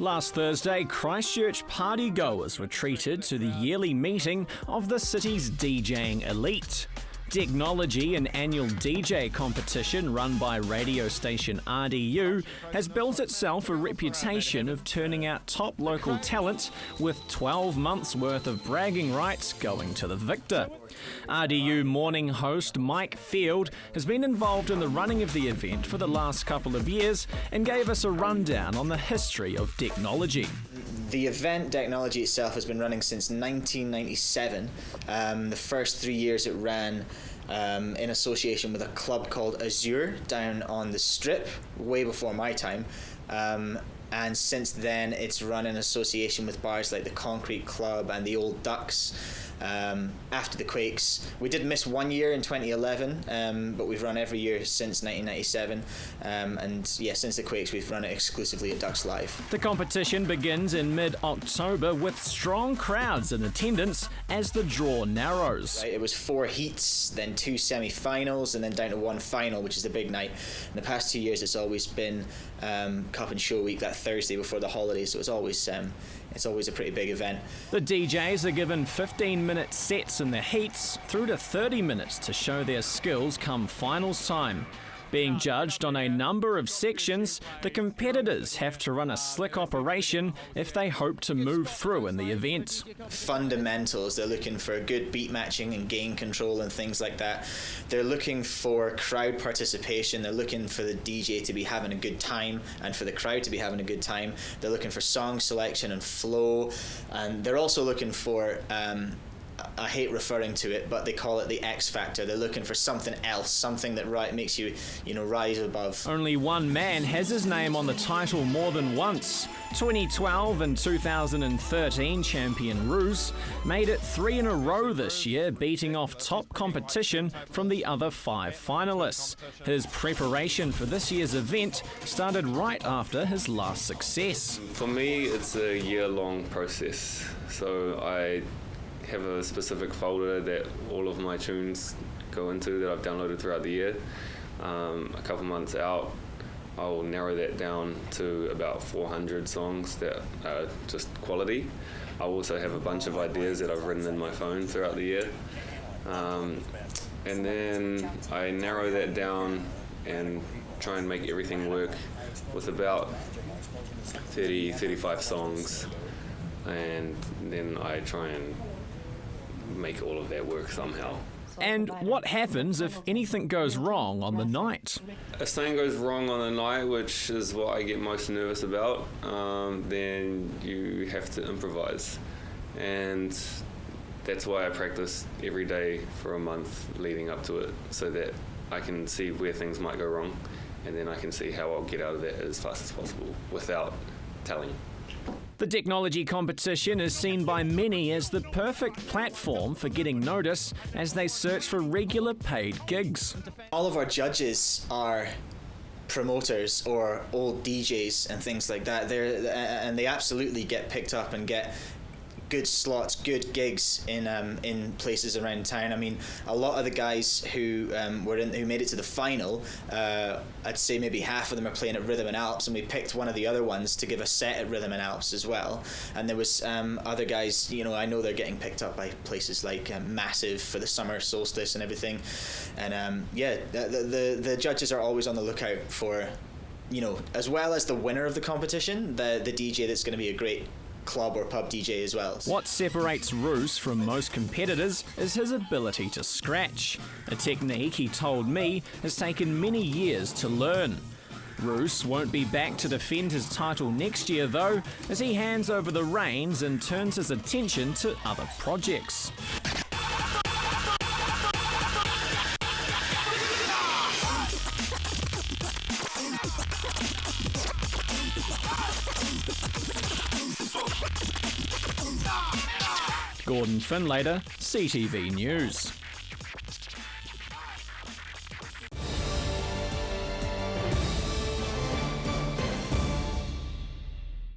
Last Thursday, Christchurch partygoers were treated to the yearly meeting of the city's DJing elite. Decknology, an annual DJ competition run by radio station RDU, has built itself a reputation of turning out top local talent, with 12 months' worth of bragging rights going to the victor. RDU morning host Mike Field has been involved in the running of the event for the last couple of years and gave us a rundown on the history of Decknology. The event, Decknology itself, has been running since 1997. The first 3 years it ran in association with a club called Azure down on the Strip, way before my time. And since then it's run in association with bars like the Concrete Club and the Old Ducks. After the Quakes, we did miss 1 year in 2011, but we've run every year since 1997, and yeah, since the Quakes we've run it exclusively at Ducks Live. The competition begins in mid-October with strong crowds in attendance as the draw narrows. It was 4 heats, then 2 semi-finals, and then down to 1 final, which is the big night. In the past 2 years it's always been Cup and Show Week, that Thursday before the holidays, so it's always a pretty big event. The DJs are given 15-minute sets in the heats through to 30 minutes to show their skills come finals time. Being judged on a number of sections, the competitors have to run a slick operation if they hope to move through in the event. Fundamentals, they're looking for good beat matching and gain control and things like that. They're looking for crowd participation, they're looking for the DJ to be having a good time and for the crowd to be having a good time. They're looking for song selection and flow, and they're also looking for I hate referring to it, but they call it the X Factor. They're looking for something else, something that makes you, rise above. Only one man has his name on the title more than once. 2012 and 2013 champion Roos made it 3 in a row this year, beating off top competition from the other 5 finalists. His preparation for this year's event started right after his last success. For me, it's a year-long process. So I have a specific folder that all of my tunes go into that I've downloaded throughout the year. A couple months out, I'll narrow that down to about 400 songs that are just quality. I also have a bunch of ideas that I've written in my phone throughout the year. And then I narrow that down and try and make everything work with about 35 songs. And then I try and make all of that work somehow. And what happens if anything goes wrong on the night? If something goes wrong on the night, which is what I get most nervous about, then you have to improvise. And that's why I practice every day for a month leading up to it, so that I can see where things might go wrong, and then I can see how I'll get out of that as fast as possible without telling. The Decknology competition is seen by many as the perfect platform for getting notice as they search for regular paid gigs. All of our judges are promoters or old DJs and things like that. And they absolutely get picked up and get good slots, good gigs in places around town. I mean, a lot of the guys who who made it to the final, I'd say maybe half of them are playing at Rhythm and Alps, and we picked one of the other ones to give a set at Rhythm and Alps as well. And there was other guys, I know they're getting picked up by places like Massive for the summer solstice and everything. And the judges are always on the lookout for, as well as the winner of the competition, the DJ that's going to be a great club or pub DJ as well. What separates Roos from most competitors is his ability to scratch, a technique he told me has taken many years to learn. Roos won't be back to defend his title next year though, as he hands over the reins and turns his attention to other projects. Gordon Findlater, CTV News.